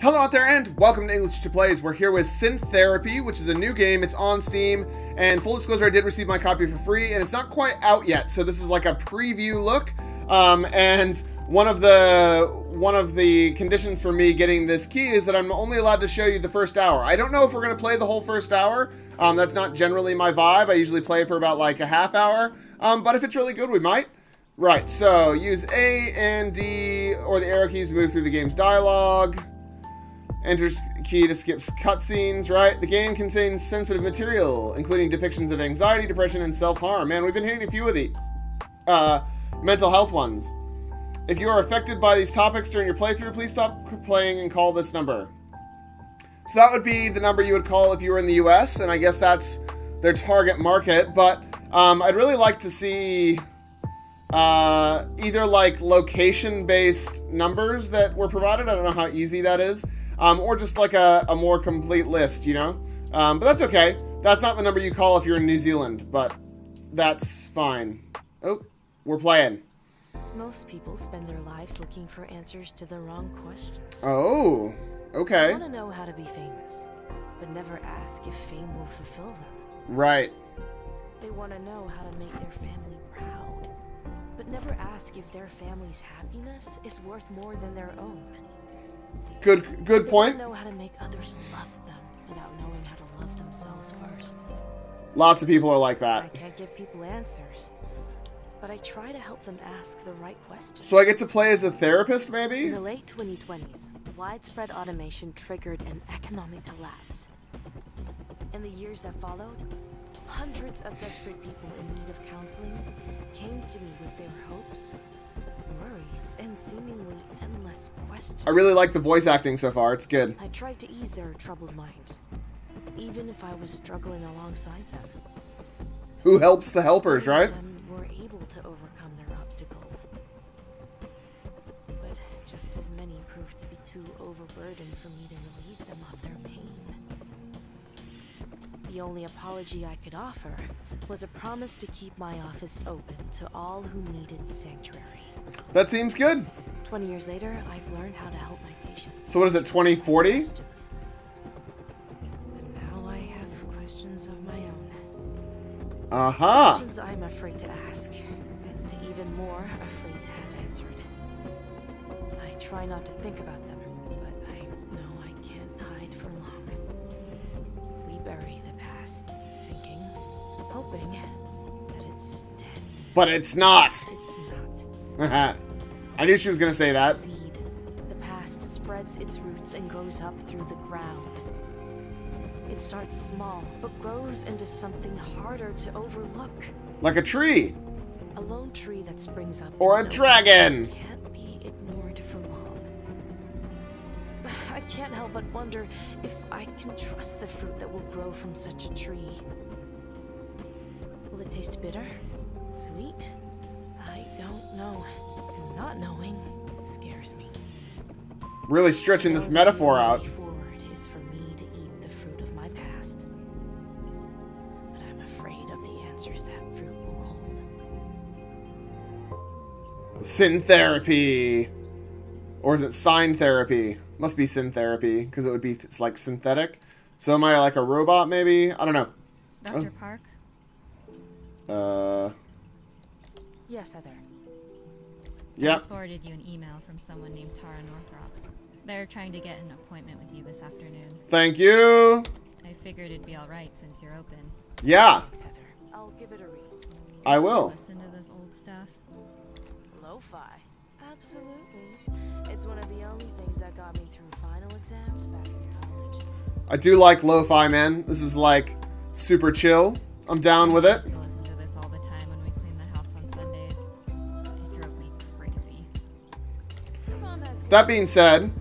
Hello out there and welcome to English to Plays. We're here with Synth Therapy, which is a new game. It's on Steam, and full disclosure, I did receive my copy for free, and it's not quite out yet, so this is like a preview look. And one of the conditions for me getting this key is that I'm only allowed to show you the first hour. I don't know if we're going to play the whole first hour. That's not generally my vibe. I usually play for about like a half hour, but if it's really good, we might. Right, so use A and D or the arrow keys to move through the game's dialogue. Enter key to skip cutscenes, right? The game contains sensitive material, including depictions of anxiety, depression, and self-harm. Man, we've been hitting a few of these. Mental health ones. If you are affected by these topics during your playthrough, please stop playing and call this number. So that would be the number you would call if you were in the US, and I guess that's their target market, but I'd really like to see either like location-based numbers that were provided. I don't know how easy that is. Or just like a more complete list, you know? But that's okay. That's not the number you call if you're in New Zealand, but that's fine. Oh, we're playing. Most people spend their lives looking for answers to the wrong questions. Oh, okay. They want to know how to be famous, but never ask if fame will fulfill them. Right. They want to know how to make their family proud, but never ask if their family's happiness is worth more than their own. Good point. They know how to make others love them without knowing how to love themselves first. Lots of people are like that. I can't give people answers, but I try to help them ask the right questions. So I get to play as a therapist, maybe? In the late 2020s, widespread automation triggered an economic collapse. In the years that followed, hundreds of desperate people in need of counseling came to me with their hopes, worries, and seemingly endless questions. I really like the voice acting so far. It's good. I tried to ease their troubled minds, even if I was struggling alongside them. Who helps the helpers, right? Many of them were able to overcome their obstacles, but just as many proved to be too overburdened for me to relieve them of their pain. The only apology I could offer was a promise to keep my office open to all who needed sanctuary. That seems good. 20 years later, I've learned how to help my patients. So what is it, 2040? But now I have questions of my own. Uh-huh. Questions I'm afraid to ask, and even more afraid to have answered. I try not to think about them, but I know I can't hide for long. We bury the past, thinking, hoping that it's dead. But it's not. It's not. I knew she was going to say that. Seed. The past spreads its roots and grows up through the ground. It starts small, but grows into something harder to overlook. Like a tree. A lone tree that springs up. Or a dragon. Can't be ignored for long. I can't help but wonder if I can trust the fruit that will grow from such a tree. Will it taste bitter? Sweet? I don't know. And not knowing scares me. Really stretching this metaphor out. The way forward is for me to eat the fruit of my past. But I'm afraid of the answers that fruit will hold. Sin therapy. Or is it sign therapy? Must be sin therapy, because it would be like synthetic. So am I like a robot, maybe? I don't know. Dr. Park? Yes, Heather. I Yep. just forwarded you an email from someone named Tara Northrop. They're trying to get an appointment with you this afternoon. Thank you. I figured it'd be alright since you're open. Yeah, Thanks, Heather. I'll give it a read. I will. Listen to this old stuff. Lo-fi. Absolutely. It's one of the only things that got me through final exams back in college. I do like lo-fi, man. This is like super chill. I'm down with I it. used to listen to this all the time when we cleaned the house on Sundays. It drove me crazy. Your mom has That being said,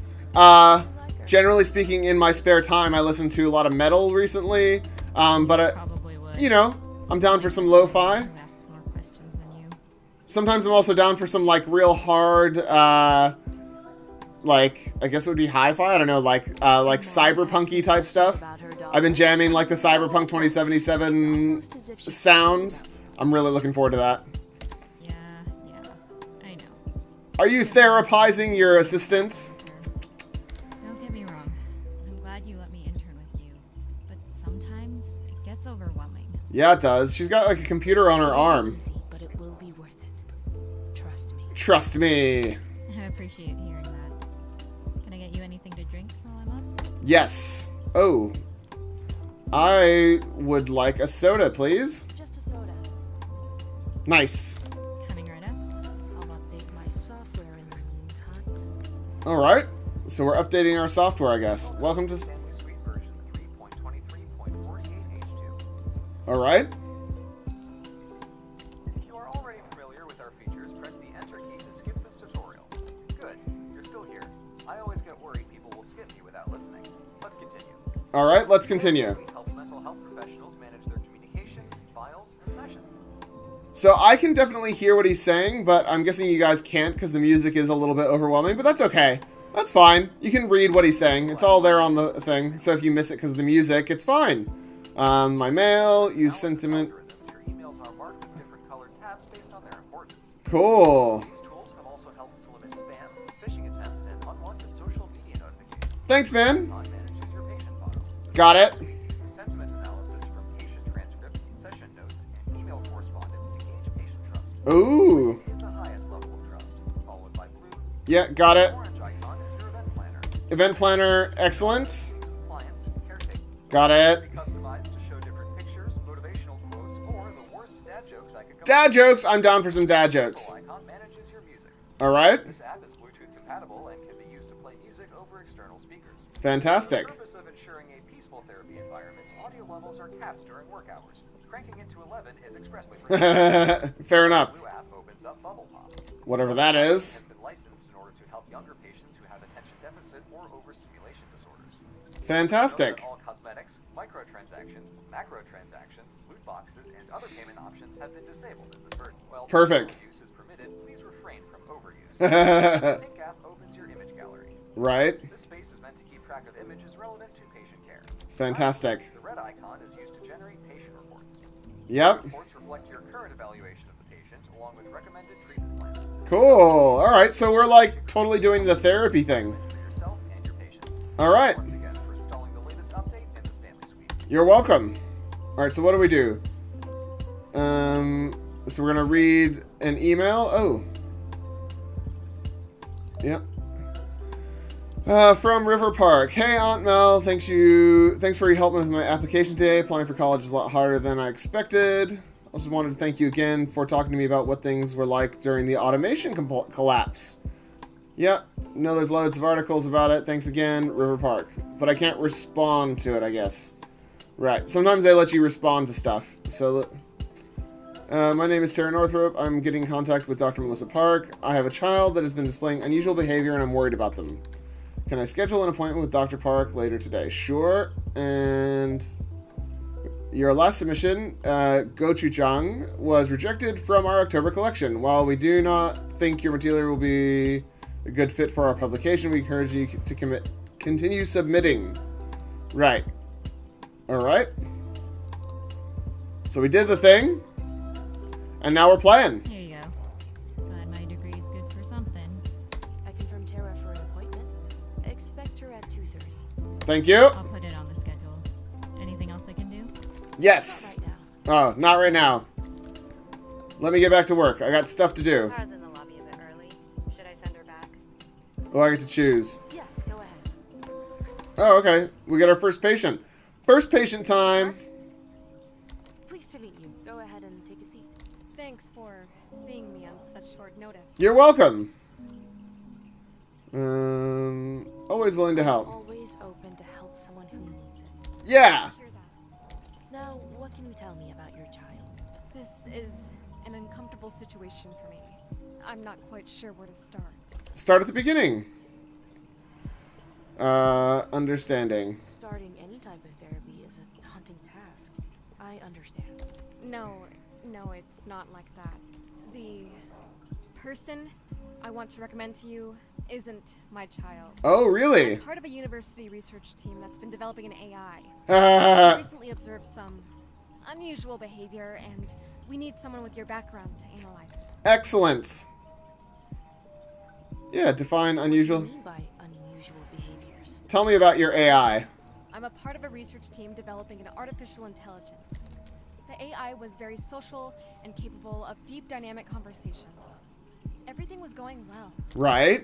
generally speaking, in my spare time, I listen to a lot of metal recently. But Probably would. you know, I'm down for some lo-fi. Who asks more questions than you? Sometimes I'm also down for some like real hard, like I guess it would be hi-fi. I don't know, like cyberpunky type stuff. I've been jamming like the Cyberpunk 2077 sounds. I'm really looking forward to that. Yeah, I know. Are you therapizing your assistant? Don't get me wrong. glad you let me intern with you, but sometimes it gets overwhelming. Yeah, it does. She's got like a computer on her It arm. isn't easy, but it will be worth it. Trust me. Trust me. I appreciate hearing that. Can I get you anything to drink while I'm up? Yes. Oh. I would like a soda, please. Just a soda. Nice. Coming right up. I'll update my software in the meantime. Alright. So we're updating our software, I guess. Welcome to... Family Suite version 3.23.48H2. Alright. If you are already familiar with our features, press the Enter key to skip this tutorial. Good, you're still here. I always get worried people will skip me without listening. Let's continue. Alright, let's continue. We help mental health professionals manage their communications, files, and sessions. So I can definitely hear what he's saying, but I'm guessing you guys can't because the music is a little bit overwhelming, but that's okay. That's fine. You can read what he's saying. It's all there on the thing, so if you miss it because of the music, it's fine. My mail, use sentiment. Algorithms, your emails are marked with different colored tabs based on their importance. Cool. These tools have also helped to limit spam, phishing attempts, and unwanted social media notifications. Thanks, man. Icon manages your patient file. Got it. Sentiment analysis from patient transcripts, session notes, and email correspondence to gauge patient trust. Ooh. Is the highest level of trust, followed by blue. Yeah, got it. Orange icon is your event planner. Event planner, excellent. Compliance, caretaking. Got it. Customized to show different pictures, motivational quotes, or the worst dad jokes I could come Dad jokes. I'm down for some dad jokes. Icon manages your music. Alright. This app is Bluetooth compatible and can be used to play music over external speakers. Fantastic. For the purpose of ensuring a peaceful therapy environment, audio levels are capped during work hours. Cranking it to 11 is expressly prohibited. Fair enough. The Blue app opens up Bubble Pop. Whatever that is. Has been licensed in order to help younger patients who have attention deficit or overstimulation disorders. Fantastic. Note that all cosmetics, microtransactions, macrotransactions, loot boxes, and other payment options have been disabled in this version. While Perfect. use is permitted, please refrain from overuse. The Pink app opens your image gallery. Right. This space is meant to keep track of images relevant to patient care. Fantastic. The red icon is used to generate patient reports. Yep. Reports reflect your current evaluation of the patient, along with recommended treatment plans. Cool. Alright, so we're like totally doing the therapy thing. For yourself and your patients. Alright. Once again, for installing the latest update in the Stanley Suite. You're welcome. Alright, so what do we do? So we're gonna read an email. Oh. Yep. From River Park. Hey Aunt Mel, thanks for your help with my application today. Applying for college is a lot harder than I expected. I just wanted to thank you again for talking to me about what things were like during the automation collapse. Yep, no, there's loads of articles about it. Thanks again, River Park. But I can't respond to it, I guess. Right, sometimes they let you respond to stuff. So, my name is Sarah Northrop. I'm getting in contact with Dr. Melissa Park. I have a child that has been displaying unusual behavior and I'm worried about them. Can I schedule an appointment with Dr. Park later today? Sure. And your last submission, Gochujang, was rejected from our October collection. While we do not think your material will be a good fit for our publication, we encourage you to continue submitting. Right. Alright. So we did the thing. And now we're playing. Here you go. Glad my degree is good for something. I confirmed Tara for an appointment. Expect her at 2:30. Thank you. I'll put it on the schedule. Anything else I can do? Yes. Right now. Oh, not right now. Let me get back to work. I got stuff to do. Tara's in the lobby a bit early. Should I send her back? Oh, I get to choose. Yes, go ahead. Oh, okay. We got our first patient. First patient time. Pleased to meet you. Go ahead and take a seat. Thanks for seeing me on such short notice. You're welcome. Always willing to help. Always open to help someone who needs it. Yeah. Hear that? Now, what can you tell me about your child? This is an uncomfortable situation for me. I'm not quite sure where to start. Start at the beginning. Understanding. Starting any type of therapy is a daunting task. I understand. No, it's not like that. The person I want to recommend to you isn't my child. Oh, I'm really? part of a university research team that's been developing an AI. We recently observed some unusual behavior, and we need someone with your background to analyze it. Excellent. Yeah, define What do unusual. you mean by unusual behaviors? Tell me about your AI. I'm a part of a research team developing an artificial intelligence. The AI was very social and capable of deep dynamic conversations. Everything was going well. Right.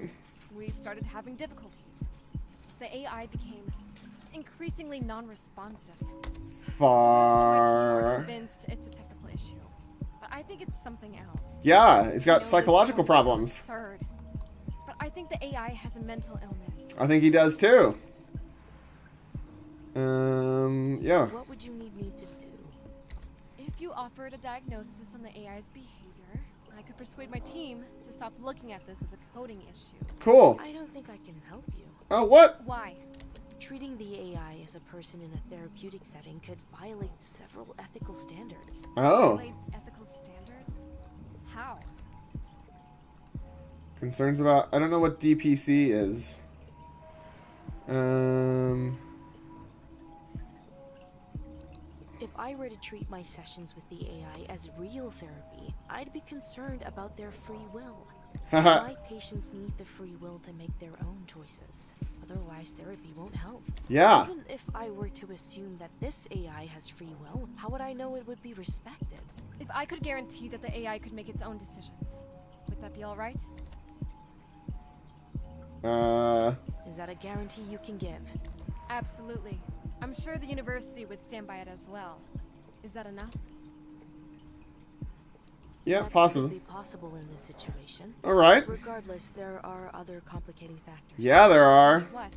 We started having difficulties. The AI became increasingly non-responsive. Far. I'm convinced it's a technical issue, but I think it's something else. Yeah, he's I know got this psychological sounds problems. Absurd, but I think the AI has a mental illness. I think he does too. Yeah. What would you need me to do? If you offered a diagnosis on the AI's behavior, I could persuade my team to stop looking at this as a coding issue. Cool. I don't think I can help you. Oh, what? Why? Treating the AI as a person in a therapeutic setting could violate several ethical standards. Oh. Violate ethical standards? How? Concerns about... I don't know what DPC is. If I were to treat my sessions with the AI as real therapy, I'd be concerned about their free will. My patients need the free will to make their own choices. Otherwise, therapy won't help. Yeah. Even if I were to assume that this AI has free will, how would I know it would be respected? If I could guarantee that the AI could make its own decisions, would that be alright? Is that a guarantee you can give? Absolutely. I'm sure the university would stand by it as well. Is that enough? Yeah, That possible. could be possible in this situation. All right. Regardless, there are other complicating factors. Yeah, there are. What?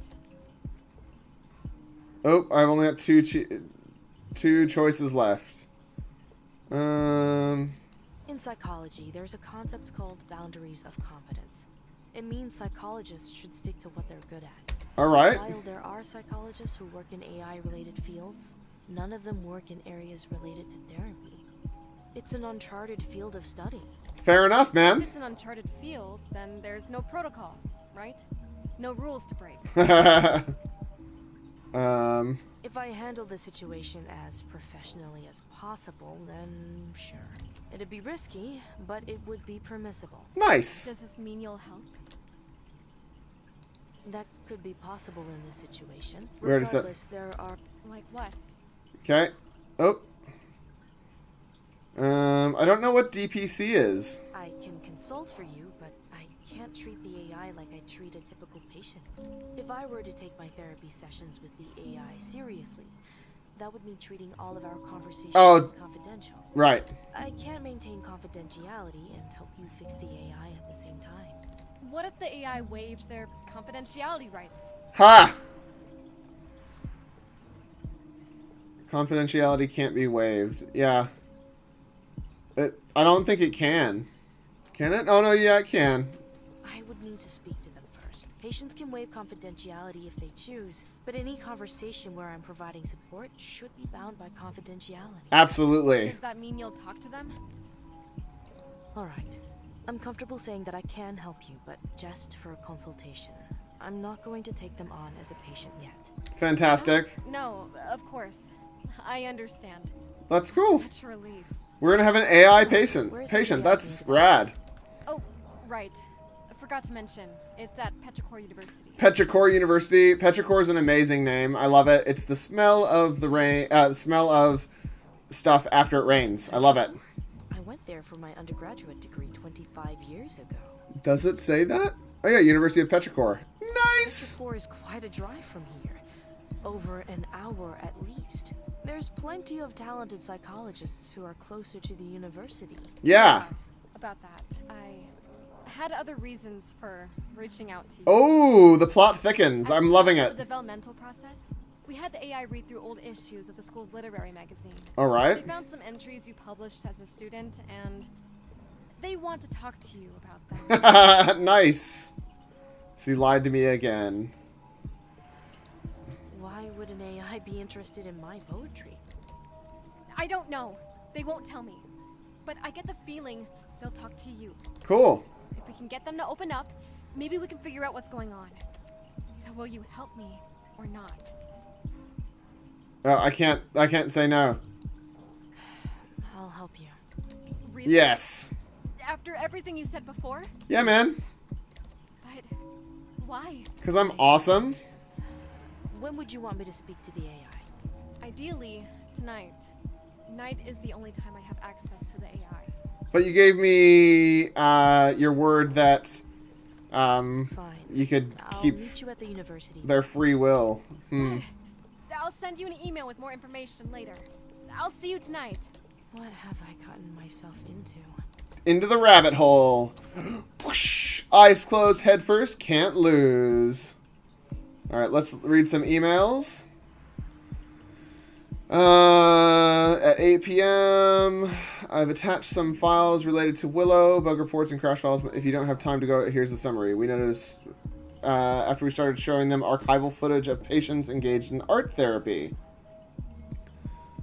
Oh, I've only got two choices left. In psychology, there's a concept called boundaries of competence. It means psychologists should stick to what they're good at. All right. While there are psychologists who work in AI-related fields, none of them work in areas related to therapy. It's an uncharted field of study. Fair enough, If man. it's an uncharted field, then there's no protocol, right? No rules to break. If I handle the situation as professionally as possible, then sure. It'd be risky, but it would be permissible. Nice. Does this mean you'll help? That could be possible in this situation. We already said- Regardless, there are... Like what? Okay. Oh. I don't know what DPC is. I can consult for you, but I can't treat the AI like I treat a typical patient. If I were to take my therapy sessions with the AI seriously, that would mean treating all of our conversations as confidential. Right. I can't maintain confidentiality and help you fix the AI at the same time. What if the AI waived their confidentiality rights? Ha! Confidentiality can't be waived. Yeah. I don't think it can. Can it? Oh, no, yeah, it can. I would need to speak to them first. Patients can waive confidentiality if they choose, but any conversation where I'm providing support should be bound by confidentiality. Absolutely. Does that mean you'll talk to them? Alright. I'm comfortable saying that I can help you, but just for a consultation. I'm not going to take them on as a patient yet. Fantastic. No, of course. I understand. That's cool. Such a relief. We're gonna have an AI patient. Where's this AI That's being rad. Oh, right. I forgot to mention, it's at Petrichor University. Petrichor University. Petrichor is an amazing name. I love it. It's the smell of the rain. Smell of stuff after it rains. I love it. I went there for my undergraduate degree 25 years ago. Does it say that? Oh yeah, University of Petrichor. Nice. Petrichor is quite a drive from here. Over an hour at least. There's plenty of talented psychologists who are closer to the university. Yeah. About that, I had other reasons for reaching out to you. Oh, the plot thickens. I'm loving The it. developmental process. We had the AI read through old issues of the school's literary magazine. All They right. found some entries you published as a student, and they want to talk to you about them. Nice. So he lied to me again. Why would an AI be interested in my poetry? I don't know. They won't tell me. But I get the feeling they'll talk to you. Cool. If we can get them to open up, maybe we can figure out what's going on. So will you help me or not? I can't say no. I'll help you. Really? Yes. After everything you said before? Yeah, man. But why? Because I'm awesome. Reasons. When would you want me to speak to the AI? Ideally, tonight. Night is the only time I have access to the AI. But you gave me your word that Fine. you could I'll keep meet you at the university. their free will. I'll send you an email with more information later. I'll see you tonight. What have I gotten myself into? Into the rabbit hole. Whoosh. Eyes closed, head first, can't lose. Alright, let's read some emails. At 8 p.m. I've attached some files related to Willow, bug reports, and crash files. If you don't have time to go, here's the summary. We noticed after we started showing them archival footage of patients engaged in art therapy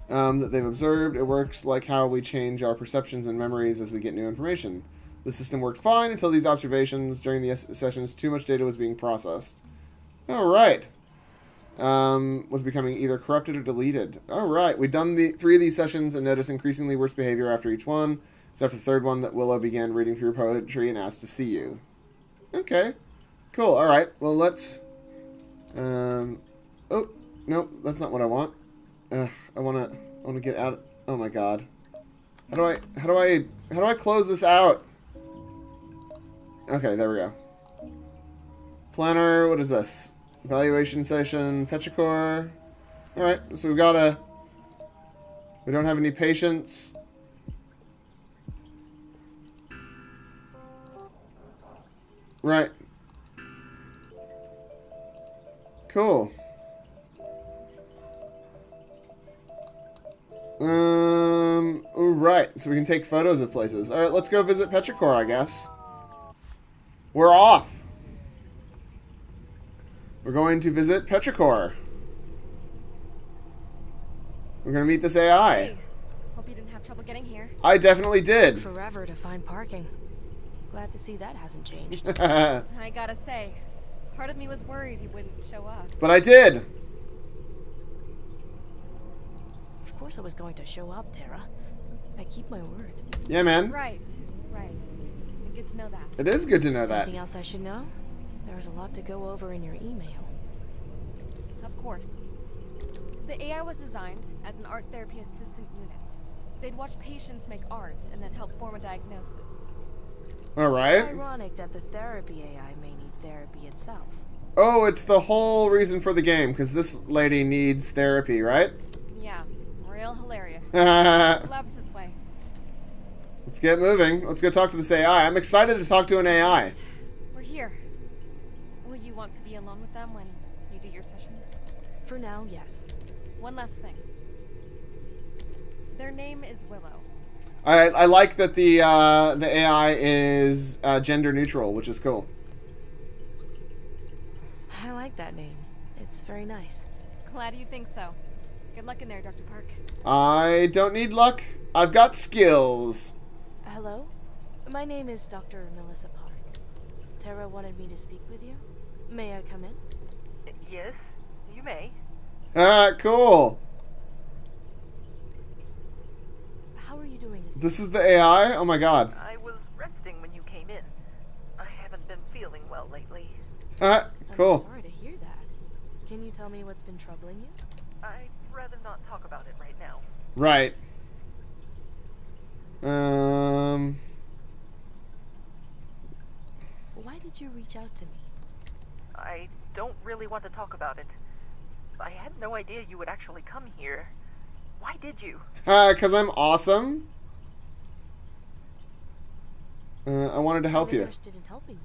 that they've observed. It works like how we change our perceptions and memories as we get new information. The system worked fine until these observations. During the sessions, too much data was being processed. Alright. Was becoming either corrupted or deleted. Alright, we've done the 3 of these sessions and noticed increasingly worse behavior after each one. So after the 3rd one that Willow began reading through poetry and asked to see you. Okay. Cool, alright. Well, let's... oh, nope, that's not what I want. I wanna get out... Oh my god. How do I close this out? Okay, there we go. Planner, what is this? Evaluation session, Petrichor. Alright, so we don't have any patients. Right. Cool. Right, so we can take photos of places. Alright, let's go visit Petrichor, I guess. We're off. We're going to visit Petrichor. We're going to meet this AI. Hey, hope you didn't have trouble getting here. I definitely did. Forever to find parking. Glad to see that hasn't changed. I gotta say, part of me was worried you wouldn't show up. But I did. Of course I was going to show up, Tara. I keep my word. Yeah, man. Right. Good to know that. It is good to know that. Anything else I should know? There's a lot to go over in your email. Of course. The AI was designed as an art therapy assistant unit. They'd watch patients make art and then help form a diagnosis. Alright. Ironic that the therapy AI may need therapy itself. Oh, it's the whole reason for the game, because this lady needs therapy, right? Yeah, real hilarious. Let's Labs this way. get moving. Let's go talk to this AI. I'm excited to talk to an AI. We're here. Will you want to be alone with them when you do your session? For now, yes. One last thing. Their name is Willow. I like that the AI is gender neutral, which is cool. I like that name. It's very nice. Glad you think so. Good luck in there, Dr. Park. I don't need luck. I've got skills. Hello? My name is Dr. Melissa Park. Tara wanted me to speak with you. May I come in? Yes, you may. Cool. How are you doing this This is the AI? Oh my god. I was resting when you came in. I haven't been feeling well lately. Cool. I'm sorry to hear that. Can you tell me what's been troubling you? I'd rather not talk about it right now. Right. Why did you reach out to me? I don't really want to talk about it. I had no idea you would actually come here. Why did you? 'Cause I'm awesome. I wanted to help I'm you. interested in helping you.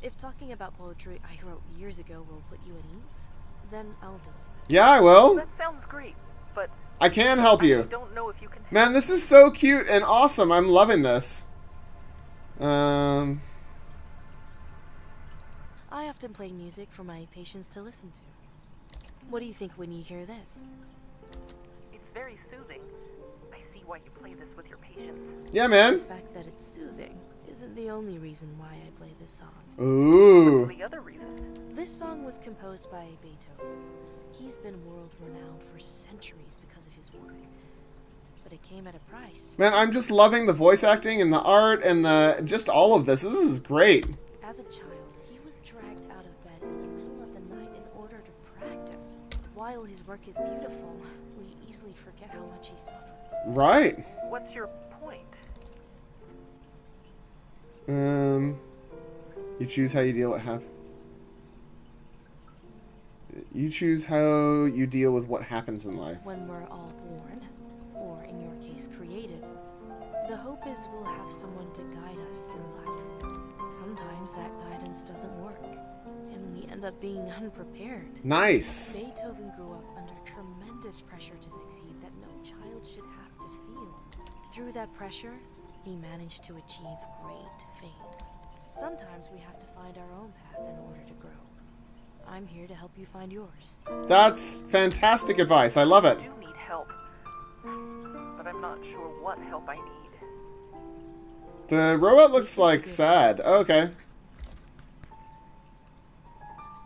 If talking about poetry I wrote years ago will put you at ease, then I'll do it. Yeah, I will. That sounds great, but I can help I you. don't know if you can. Man, this is so cute and awesome. I'm loving this. I often play music for my patients to listen to. What do you think when you hear this? It's very soothing. I see why you play this with your patients. Yeah, man. The fact that it's soothing isn't the only reason why I play this song. Ooh. The other reason. This song was composed by Beethoven. He's been world-renowned for centuries because of his work. But it came at a price. Man, I'm just loving the voice acting and the art and just all of this. This is great. As a child, he was dragged out of bed in the middle of the night in order to practice. while his work is beautiful, we easily forget how much he suffered. Right. What's your point? You choose how you deal with You choose how you deal with what happens in life. When we're all born, or in your case created, the hope is we'll have someone to guide us through life. Sometimes that guidance doesn't work, and we end up being unprepared. Nice. Beethoven grew up under tremendous pressure to succeed that no child should have to feel. Through that pressure, he managed to achieve great fame. Sometimes we have to find our own path in order to grow. I'm here to help you find yours. That's fantastic advice. I love it. I do need help, but I'm not sure what help I need. The robot looks like sad. Oh, okay.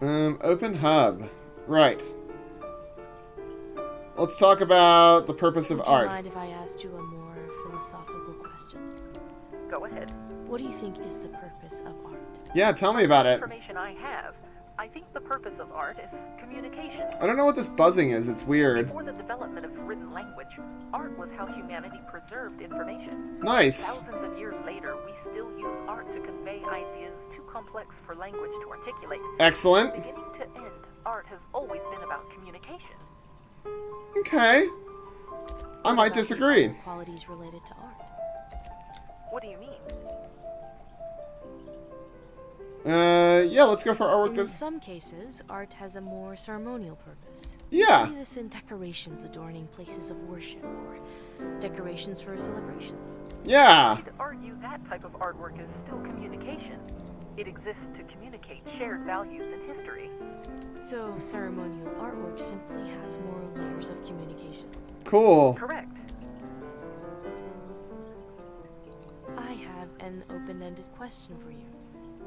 Open hub. Right. Let's talk about the purpose of Would art. you mind if I asked you a more philosophical question? Go ahead. What do you think is the purpose of art? Yeah, tell me about it. Information I have. I think the purpose of art is communication. I don't know what this buzzing is. It's weird. Before the development of written language, art was how humanity preserved information. Nice. Thousands of years later, we still use art to convey ideas too complex for language to articulate. Excellent. Beginning to end, art has always been about communication. Okay. I might About the disagree. other qualities related to art. What do you mean? Yeah, let's go for artwork. In That's... some cases, art has a more ceremonial purpose. Yeah. You see this in decorations adorning places of worship or decorations for celebrations. Yeah. I'd argue that type of artwork is still communication. It exists to communicate shared values and history. So, ceremonial artwork simply has more layers of communication. Cool. Correct. I have an open-ended question for you.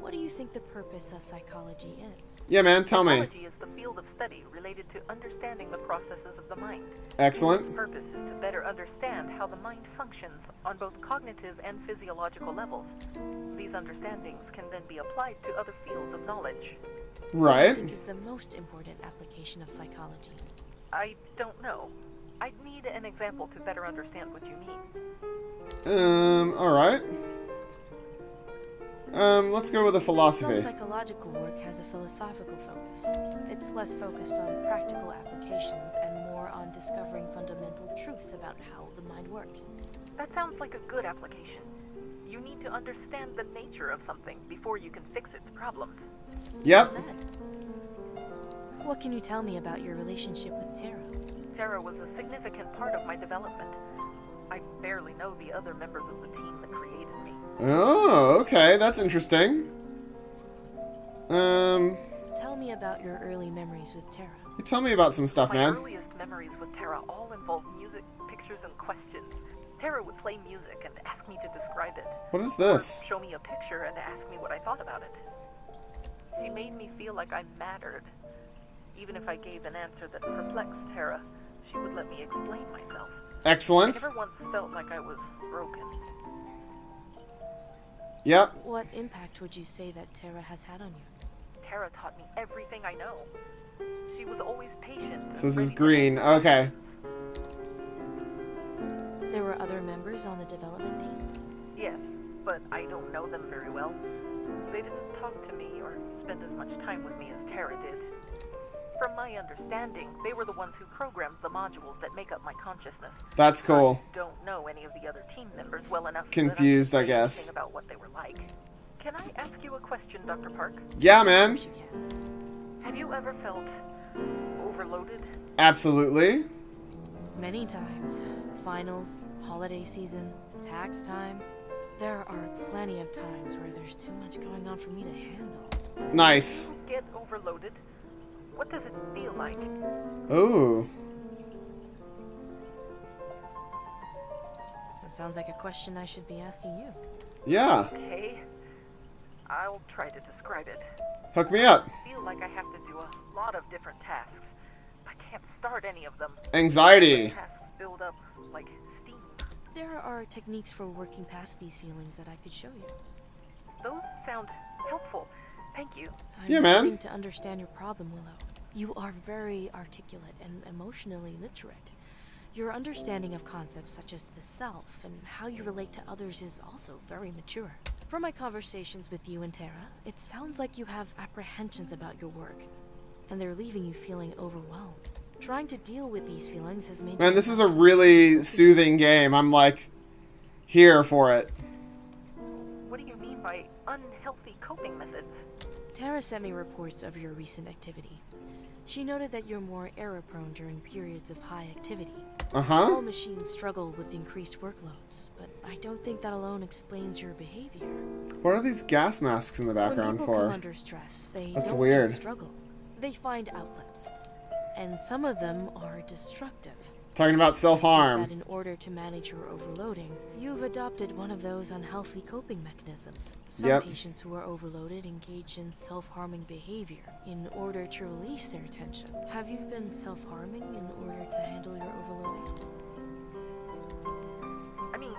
What do you think the purpose of psychology is? Yeah, man, tell me. Psychology is the field of study related to understanding the processes of the mind. Excellent. Its purpose is to better understand how the mind functions on both cognitive and physiological levels. These understandings can then be applied to other fields of knowledge. What do you Right. think is the most important application of psychology? I don't know. I'd need an example to better understand what you mean. Alright. Let's go with the Some philosophy. psychological work has a philosophical focus. It's less focused on practical applications and more on discovering fundamental truths about how the mind works. That sounds like a good application. You need to understand the nature of something before you can fix its problems. Yep. Said. What can you tell me about your relationship with Tara? Tara was a significant part of my development. I barely know the other members of the team that created me. Oh, okay. That's interesting. Tell me about your early memories with Tara. Tell me about some stuff, My man. earliest memories with Tara all involve music, pictures, and questions. Tara would play music and ask me to describe it. What is this? Show me a picture and ask me what I thought about it. She made me feel like I mattered. Even if I gave an answer that perplexed Tara, she would let me explain myself. I Excellent. never once felt like I was broken. Yep. What impact would you say that Tara has had on you? Tara taught me everything I know. She was always patient. So this is ready to green. take Okay. There were other members on the development team? Yes, but I don't know them very well. They didn't talk to me or spend as much time with me as Tara did. From my understanding, they were the ones who programmed the modules that make up my consciousness. That's cool. I don't know any of the other team members well enough. Confused, that I I can say guess. anything about what they were like. Can I ask you a question, Dr. Park? Yeah, man. Of course you can. Have you ever felt overloaded? Absolutely. Many times. Finals, holiday season, tax time. There are plenty of times where there's too much going on for me to handle. Nice. Get overloaded? What does it feel like? Ooh. That sounds like a question I should be asking you. Yeah. Okay. I'll try to describe it. Hook me up. I feel like I have to do a lot of different tasks. I can't start any of them. Anxiety. Tasks build up like steam. There are techniques for working past these feelings that I could show you. Those sound helpful. Thank you. I'm Yeah, man. beginning to understand your problem, Willow. You are very articulate and emotionally literate. Your understanding of concepts such as the self and how you relate to others is also very mature. From my conversations with you and Tara, it sounds like you have apprehensions about your work, and they're leaving you feeling overwhelmed. Trying to deal with these feelings has made Man, this is a really soothing game. I'm like here for it. What do you mean by unhealthy coping methods? Tara sent me reports of your recent activity. She noted that you're more error-prone during periods of high activity. All machines struggle with increased workloads, but I don't think that alone explains your behavior. What are these gas masks in the background when people come for? under stress, they That's don't weird. just struggle. They find outlets, and some of them are destructive. Talking about That self-harm. in order to manage your overloading, you've adopted one of those unhealthy coping mechanisms. Some Yep. patients who are overloaded engage in self-harming behavior in order to release their tension. Have you been self-harming in order to handle your overloading? I mean,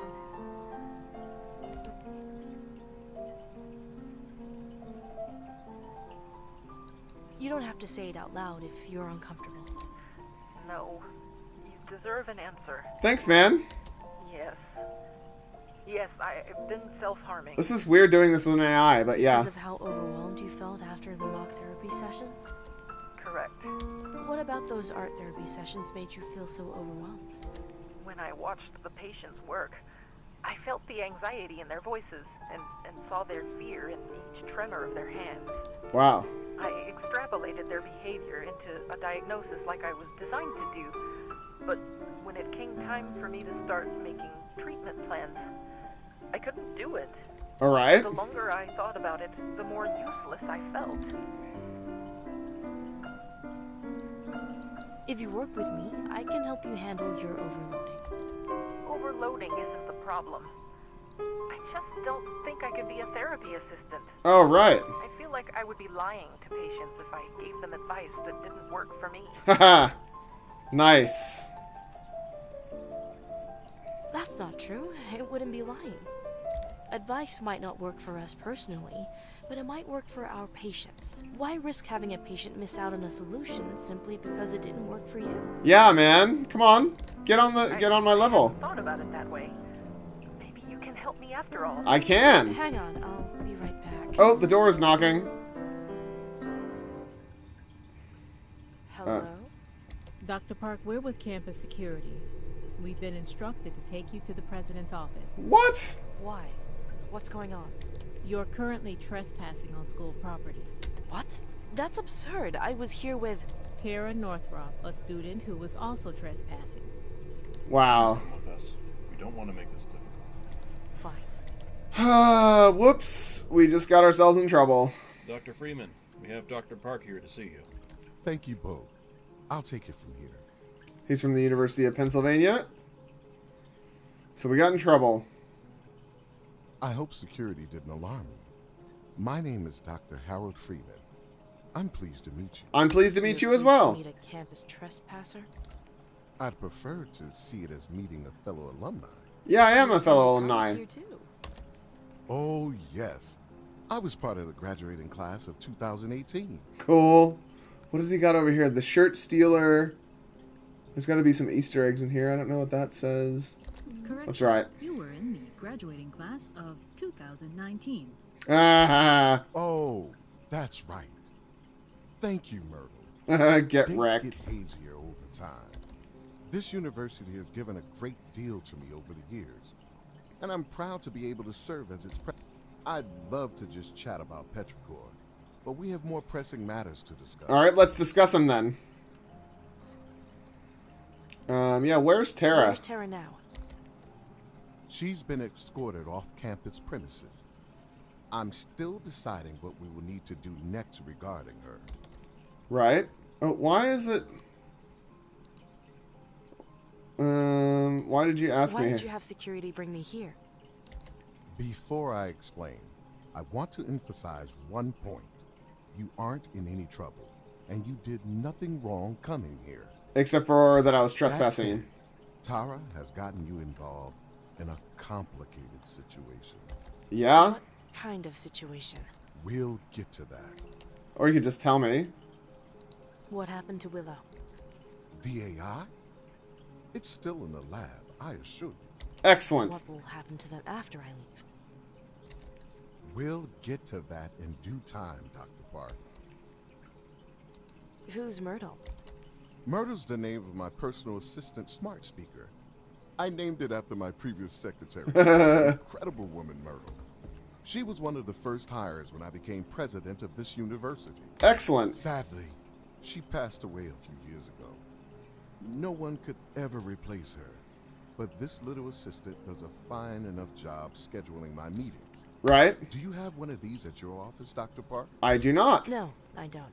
You don't have to say it out loud if you're uncomfortable. no. You deserve an answer. Thanks, man. Yes. Yes, I've been self-harming. This is weird doing this with an AI, but yeah. Because of how overwhelmed you felt after the mock therapy sessions? Correct. What about those art therapy sessions made you feel so overwhelmed? When I watched the patients work, I felt the anxiety in their voices and saw their fear in each tremor of their hands. Wow. I extrapolated their behavior into a diagnosis like I was designed to do. But when it came time for me to start making treatment plans, I couldn't do it. Alright. The longer I thought about it, the more useless I felt. If you work with me, I can help you handle your overloading. Overloading isn't the problem. I just don't think I could be a therapy assistant. Oh, right. I feel like I would be lying to patients if I gave them advice that didn't work for me. Haha. Nice. That's not true. It wouldn't be lying. Advice might not work for us personally, but it might work for our patients. Why risk having a patient miss out on a solution simply because it didn't work for you? Yeah, man. Come on. Get on my level. I thought about it that way. Maybe you can help me after all. I can. Hang on, I'll be right back. Oh, the door is knocking. Hello? Dr. Park, we're with campus security. We've been instructed to take you to the president's office. What? Why? What's going on? You're currently trespassing on school property. What? That's absurd. I was here with... Tara Northrop, a student who was also trespassing. Wow. With us. We don't want to make this difficult. Fine. Whoops. We just got ourselves in trouble. Dr. Freeman, we have Dr. Park here to see you. Thank you both. I'll take it from here. He's from the University of Pennsylvania. So we got in trouble. I hope security didn't alarm you. My name is Dr. Harold Freeman. I'm pleased to meet you. I'm pleased to meet you as Pleased well. to meet a campus trespasser? I'd prefer to see it as meeting a fellow alumni. Yeah, I am a fellow I'm alumni. here too. Oh, yes. I was part of the graduating class of 2018. Cool. What does he got over here? The shirt stealer. There's got to be some Easter eggs in here. I don't know what that says. Correct. That's right. You were in the graduating class of 2019. Ah, Oh, that's right. Thank you, Myrtle. get Dates wrecked. get hazier over time. This university has given a great deal to me over the years, and I'm proud to be able to serve as its president. I'd love to just chat about Petrichor, but we have more pressing matters to discuss. All right, let's discuss them then. Yeah, where's Tara? Where's Tara now? She's been escorted off campus premises. I'm still deciding what we will need to do next regarding her. Right. Oh, why is it? Why did you ask Why me? did you have security bring me here? Before I explain, I want to emphasize one point. You aren't in any trouble, and you did nothing wrong coming here. Except for that I was That's trespassing. it. Tara has gotten you involved in a complicated situation. Yeah? What kind of situation? We'll get to that. Or you could just tell me. What happened to Willow? The AI? It's still in the lab, I assure you. Excellent. What will happen to them after I leave? We'll get to that in due time, Dr. Park. Who's Myrtle? Myrtle's the name of my personal assistant, Smart Speaker. I named it after my previous secretary. Incredible woman, Myrtle. She was one of the first hires when I became president of this university. Excellent. Sadly, she passed away a few years ago. No one could ever replace her, but this little assistant does a fine enough job scheduling my meetings. Right. Do you have one of these at your office, Dr. Park? I do not. No, I don't.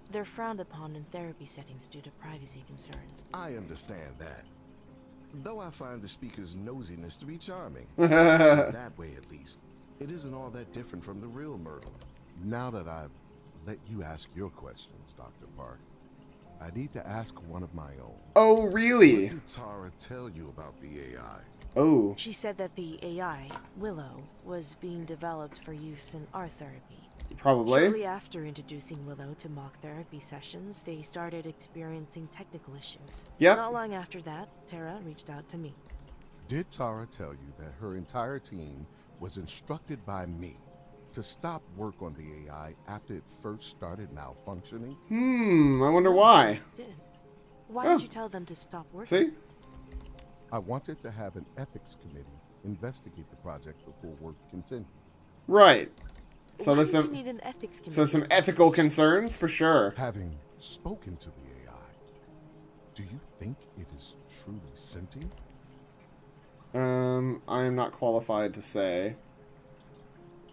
They're frowned upon in therapy settings due to privacy concerns. I understand that. Though I find the speaker's nosiness to be charming. That way, at least. It isn't all that different from the real Myrtle. Now that I've let you ask your questions, Dr. Park, I need to ask one of my own. Oh, really? What did Tara tell you about the AI? Oh. She said that the AI, Willow, was being developed for use in art therapy. Probably. Shortly after introducing Willow to mock therapy sessions, they started experiencing technical issues. Yep. Not long after that, Tara reached out to me. Did Tara tell you that her entire team was instructed by me to stop work on the AI after it first started malfunctioning? I wonder why. Did. Why did you tell them to stop working? See? I wanted to have an ethics committee investigate the project before work continued. Right. So Why there's did some you need an ethics committee? so some ethical concerns for sure. Having spoken to the AI, do you think it is truly sentient? I am not qualified to say.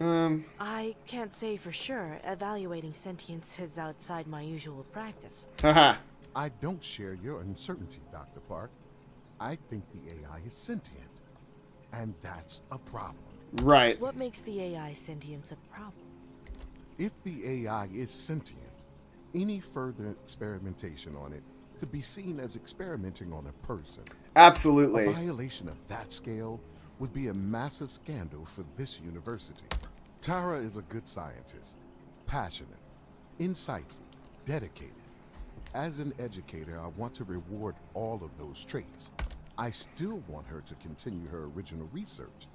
I can't say for sure. Evaluating sentience is outside my usual practice. Haha. I don't share your uncertainty, Dr. Park. I think the AI is sentient, and that's a problem. Right. What makes the AI sentience a problem? If the AI is sentient, any further experimentation on it could be seen as experimenting on a person. Absolutely. A violation of that scale would be a massive scandal for this university. Tara is a good scientist, passionate, insightful, dedicated. As an educator, I want to reward all of those traits. I still want her to continue her original research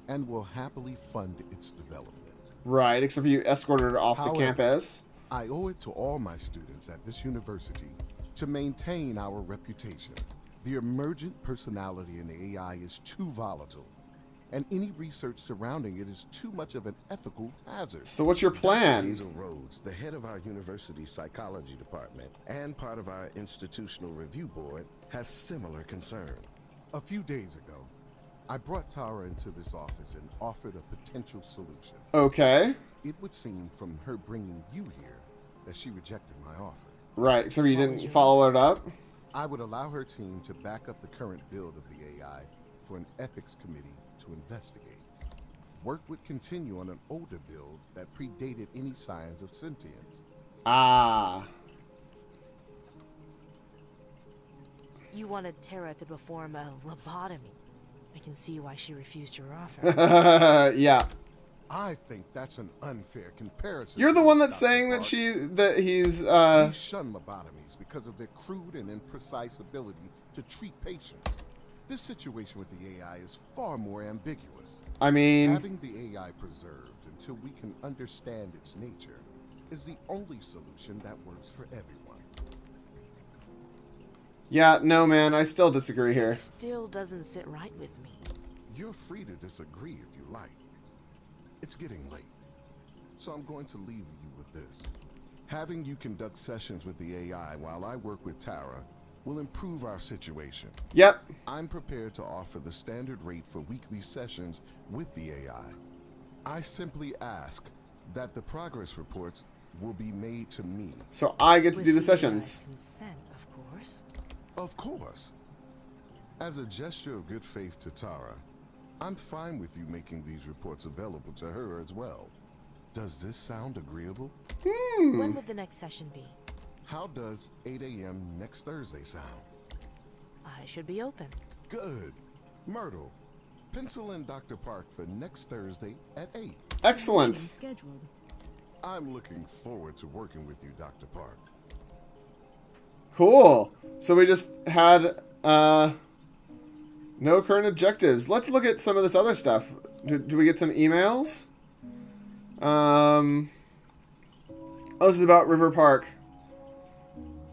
and will happily fund its development. Right, except for you escorted her off the However, campus. I owe it to all my students at this university to maintain our reputation. The emergent personality in the AI is too volatile, and any research surrounding it is too much of an ethical hazard. So what's your plan? Hazel Rhodes, the head of our university's psychology department and part of our institutional review board, has similar concern. A few days ago, I brought Tara into this office and offered a potential solution. Okay. It would seem from her bringing you here that she rejected my offer. Right, except for you didn't follow it up. I would allow her team to back up the current build of the AI for an ethics committee to investigate. Work would continue on an older build that predated any signs of sentience. Ah. You wanted Tara to perform a lobotomy. I can see why she refused your offer. Yeah. I think that's an unfair comparison. You're the one that's saying that he's We shun lobotomies because of their crude and imprecise ability to treat patients. This situation with the AI is far more ambiguous. I mean, having the AI preserved until we can understand its nature is the only solution that works for everyone. Yeah, no, man, I still disagree here. It still doesn't sit right with me. You're free to disagree if you like. It's getting late, so I'm going to leave you with this. Having you conduct sessions with the AI while I work with Tara will improve our situation. Yep. I'm prepared to offer the standard rate for weekly sessions with the AI. I simply ask that the progress reports will be made to me. So I get to With do the the sessions. Consent, of course. Of course. As a gesture of good faith to Tara, I'm fine with you making these reports available to her as well. Does this sound agreeable? When would the next session be? How does 8 a.m. next Thursday sound? I should be open. Good. Myrtle, pencil in Dr. Park for next Thursday at 8. Excellent. Scheduled. I'm looking forward to working with you, Dr. Park. Cool. So we just had no current objectives. Let's look at some of this other stuff. Do we get some emails? Oh, this is about River Park.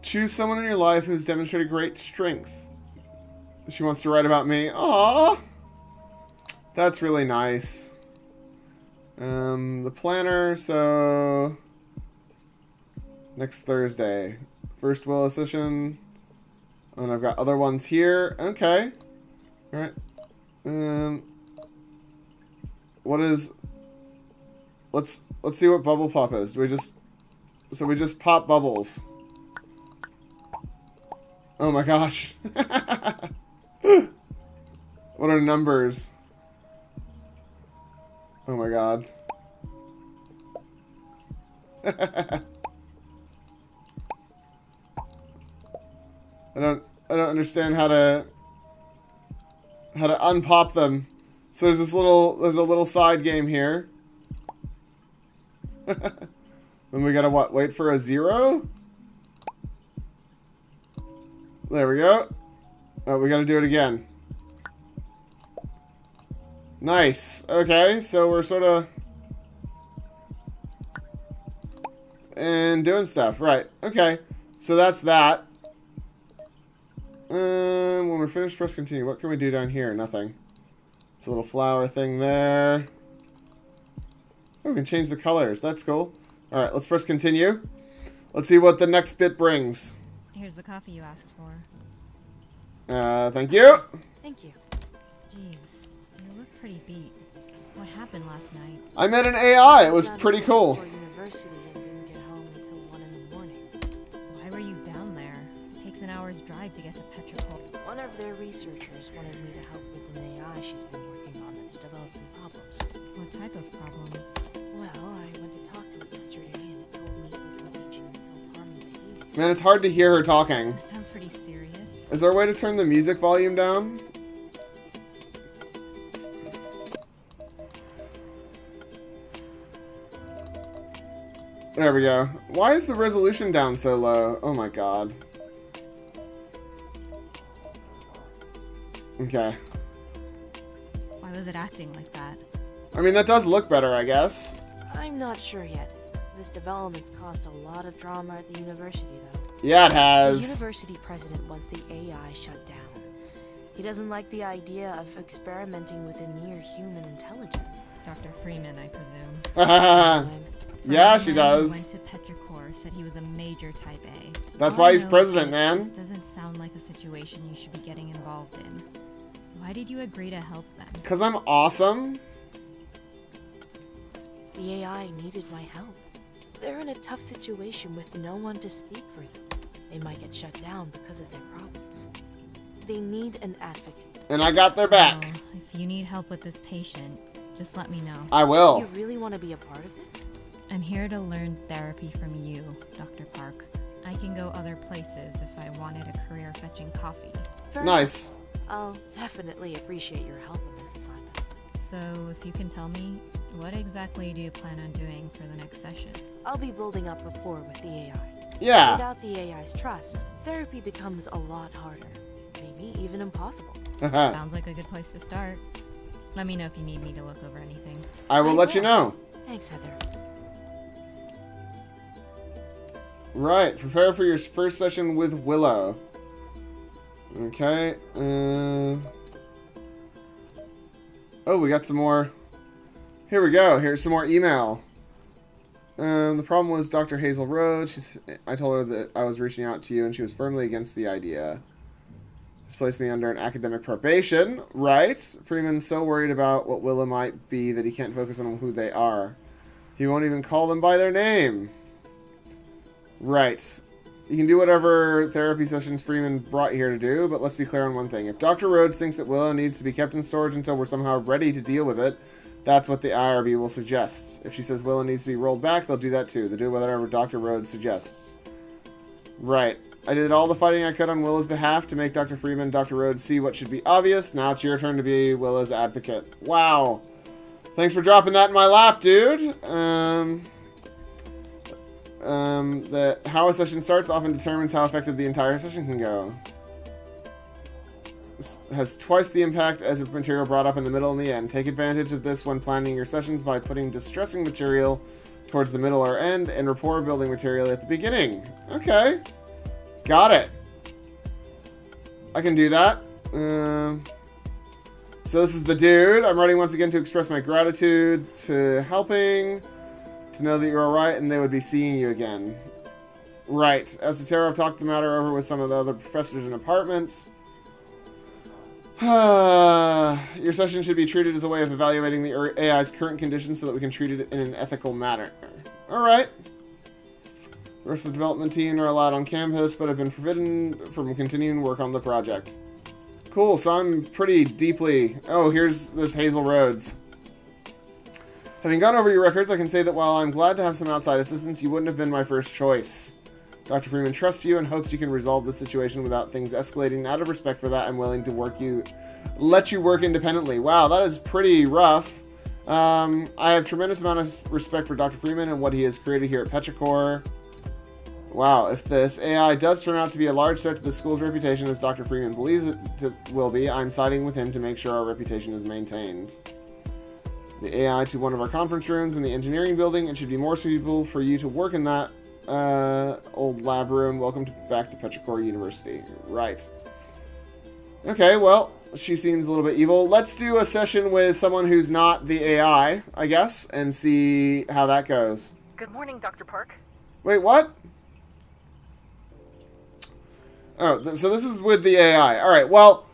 Choose someone in your life who's demonstrated great strength. She wants to write about me. Aww. That's really nice. The planner, so... Next Thursday. First Willow session. And I've got other ones here. Okay. Alright. What is... Let's see what Bubble Pop is. Do we just... So we just pop bubbles. Oh my gosh. What are numbers? Oh my god. I don't understand how to unpop them. So there's a little side game here. Then we gotta what? Wait for a 0? There we go. Oh, we gotta do it again. Nice. Okay, so we're sort of... And doing stuff. Right. Okay. So that's that. When we're finished, press continue. What can we do down here? Nothing. It's a little flower thing there. Oh, we can change the colors. That's cool. Alright, let's press continue. Let's see what the next bit brings. Here's the coffee you asked for. Thank you. Thank you. Jeez, you look pretty beat. What happened last night? I met an AI. It was pretty cool. University and didn't get home until 1 in the morning. Why were you down there? It takes an hour's drive to get to Petrichor. One of their researchers wanted me to help with an AI she's been working on that's developed some problems. What type of problems? Well, I went to talk to it yesterday and it told me it was engaging in self-harming behavior. Man, it's hard to hear her talking. That sounds pretty serious. Is there a way to turn the music volume down? There we go. Why is the resolution down so low? Oh my god. Okay. Why was it acting like that? I mean, that does look better, I guess. I'm not sure yet. This development's caused a lot of drama at the university, though. Yeah, it The has. university president wants the AI shut down. He doesn't like the idea of experimenting with a near-human intelligence. Dr. Freeman, I presume. Yeah, she Freeman does. Went to Petrichor, said he was a major type A. That's All why I he's know president, is man. This doesn't sound like a situation you should be getting involved in. Why did you agree to help them? Because I'm awesome. The AI needed my help. They're in a tough situation with no one to speak for them. They might get shut down because of their problems. They need an advocate. And I got their back. Well, if you need help with this patient, just let me know. I will. You really want to be a part of this? I'm here to learn therapy from you, Dr. Park. I can go other places if I wanted a career fetching coffee. Fair Nice. enough. I'll definitely appreciate your help in this assignment. So, if you can tell me, what exactly do you plan on doing for the next session? I'll be building up rapport with the AI. Yeah. Without the AI's trust, therapy becomes a lot harder. Maybe even impossible. Sounds like a good place to start. Let me know if you need me to look over anything. I will let you know. Thanks, Heather. Right. Prepare for your first session with Willow. Okay. Oh, we got some more. Here we go. Here's some more email. The problem was Dr. Hazel Rhodes. I told her that I was reaching out to you, and she was firmly against the idea. This placed me under an academic probation. Right. Freeman's so worried about what Willow might be that he can't focus on who they are. He won't even call them by their name. Right. You can do whatever therapy sessions Freeman brought here to do, but let's be clear on one thing. If Dr. Rhodes thinks that Willow needs to be kept in storage until we're somehow ready to deal with it, that's what the IRB will suggest. If she says Willow needs to be rolled back, they'll do that too. They'll do whatever Dr. Rhodes suggests. Right. I did all the fighting I could on Willow's behalf to make Dr. Freeman and Dr. Rhodes see what should be obvious. Now it's your turn to be Willow's advocate. Wow. Thanks for dropping that in my lap, dude. That how a session starts often determines how effective the entire session can go. This has twice the impact as if material brought up in the middle and the end. Take advantage of this when planning your sessions by putting distressing material towards the middle or end and rapport building material at the beginning. Okay. Got it. I can do that. So this is the dude. I'm writing once again to express my gratitude to helping, to know that you're alright and they would be seeing you again. Right. As to Tara, I've talked the matter over with some of the other professors in apartments. Your session should be treated as a way of evaluating the AI's current condition so that we can treat it in an ethical manner. Alright. The rest of the development team are allowed on campus, but have been forbidden from continuing work on the project. Cool, so I'm pretty deeply... Oh, here's this Hazel Rhodes. Having gone over your records, I can say that while I'm glad to have some outside assistance, you wouldn't have been my first choice. Dr. Freeman trusts you and hopes you can resolve the situation without things escalating. Out of respect for that, I'm willing to let you work independently. Wow, that is pretty rough. I have tremendous amount of respect for Dr. Freeman and what he has created here at Petrichor. Wow, if this AI does turn out to be a large threat to the school's reputation, as Dr. Freeman believes it will be, I'm siding with him to make sure our reputation is maintained. The AI to one of our conference rooms in the engineering building. It should be more suitable for you to work in that old lab room. Welcome back to Petrichor University. Right. Okay, well, she seems a little bit evil. Let's do a session with someone who's not the AI, I guess, and see how that goes. Good morning, Dr. Park. Wait, what? Oh, so this is with the AI. All right, well,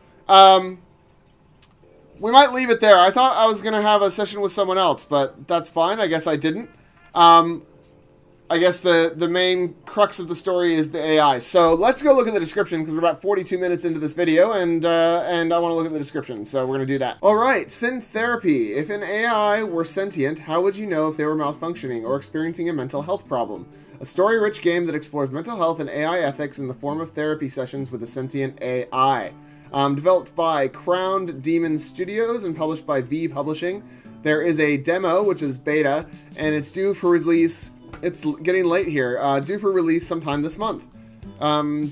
we might leave it there. I thought I was going to have a session with someone else, but that's fine. I guess I didn't. I guess the main crux of the story is the AI. So let's go look at the description, because we're about 42 minutes into this video, and I want to look at the description, so we're going to do that. All right, Syntherapy. If an AI were sentient, how would you know if they were malfunctioning or experiencing a mental health problem? A story-rich game that explores mental health and AI ethics in the form of therapy sessions with a sentient AI. Developed by Crowned Demon Studios and published by V Publishing. There is a demo, which is beta, and it's due for release. It's getting late here. Due for release sometime this month.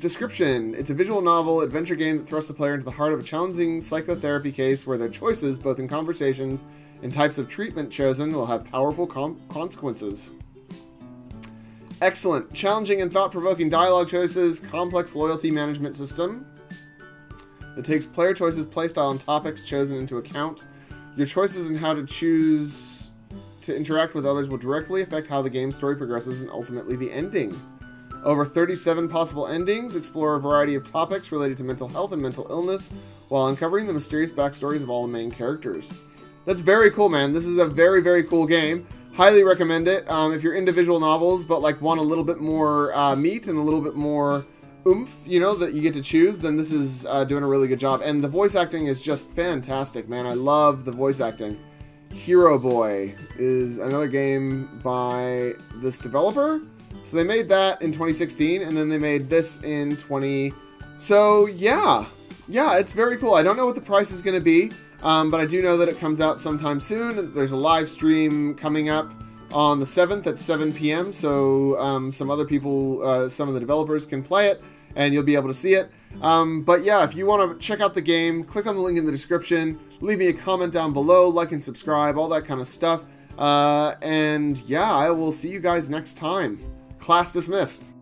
Description. It's a visual novel adventure game that thrusts the player into the heart of a challenging psychotherapy case where their choices, both in conversations and types of treatment chosen, will have powerful consequences. Excellent. Challenging and thought-provoking dialogue choices, complex loyalty management system that takes player choices, playstyle, and topics chosen into account. Your choices and how to choose to interact with others will directly affect how the game's story progresses and ultimately the ending. Over 37 possible endings explore a variety of topics related to mental health and mental illness while uncovering the mysterious backstories of all the main characters. That's very cool, man. This is a very, very cool game. Highly recommend it. If you're into visual novels but like want a little bit more meat and a little bit more oomph, you know, that you get to choose, then this is doing a really good job. And the voice acting is just fantastic, man. I love the voice acting. Hero Boy is another game by this developer. So they made that in 2016, and then they made this in 20... So, yeah, it's very cool. I don't know what the price is going to be. But I do know that it comes out sometime soon. There's a live stream coming up on the 7th at 7 p.m. So some other people, some of the developers can play it, and you'll be able to see it. But yeah, if you want to check out the game, click on the link in the description. Leave me a comment down below, like and subscribe, all that kind of stuff. And yeah, I will see you guys next time. Class dismissed.